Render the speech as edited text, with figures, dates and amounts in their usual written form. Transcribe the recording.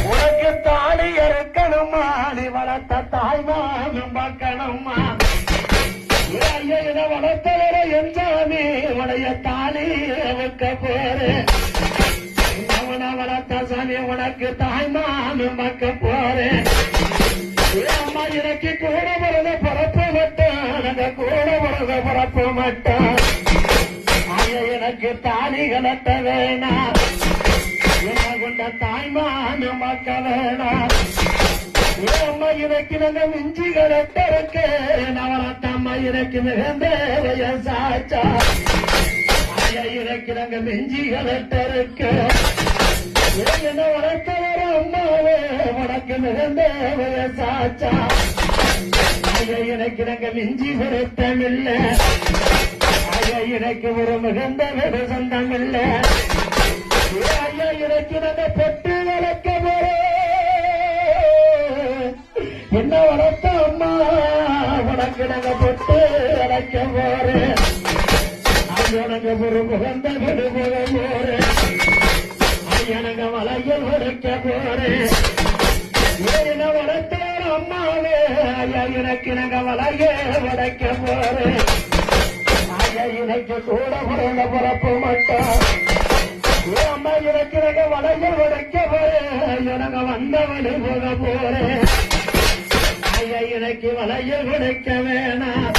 உனக்கு தாலி இறக்கணுமா நீ வளர்த்த தாய்மானும் பார்க்கணுமா வளர்த்தவர என்றாமே உடைய தாலி வைக்க போறேன் அவனை வளர்த்த சாமி உனக்கு தாய்மானும் பார்க்க போறேன் அம்மா எனக்கு கூட பிறந்த பிறப்பு மாட்டான் அந்த கூட பிறந்த பிறப்பு மாட்டான் எனக்கு தாலி கலட்ட வேணாம் என்ன கொண்ட தாய்மானும் பார்க்க வேணாம் அம்மா எனக்கு நாங்க மிஞ்சி கலட்ட இருக்கேன் அவளத்தம்மா எனக்கு மிகுந்த வயசாச்சா எனக்கு நாங்க மிஞ்சி கலட்ட இருக்கேன் என்ன வளர்த்தவர அம்மாவே உனக்கு மிகுந்த வயசாச்சா எனக்கு நாங்க மிஞ்சி வருத்தமில்ல எனக்கு ஒரு மிகுந்த வெகு சொந்தம் இல்ல ஐயா எனக்கு நாங்க பெற்று வளர்க்க போறோம் என்ன வளர்த்த அம்மா உனக்கு நாங்க பெற்று வளர்க்க போறேன் எனக்கு ஒரு மிகுந்த வெகு போக போறேன் எனக்கு வளையல் உடைக்க போறேன் என்ன வளர்த்தார் அம்மாவே ஐயா எனக்கு நாங்க வளையல் உடைக்க போறேன் எனக்கு கூட பிறந்த பிறப்பு மாட்டோம் அம்மா எனக்கு நாங்க வளையல் உடைக்க போறேன் எனக்கு வந்தவனு போக போறேன் ஐயா எனக்கு வளையல் உடைக்க வேணாம்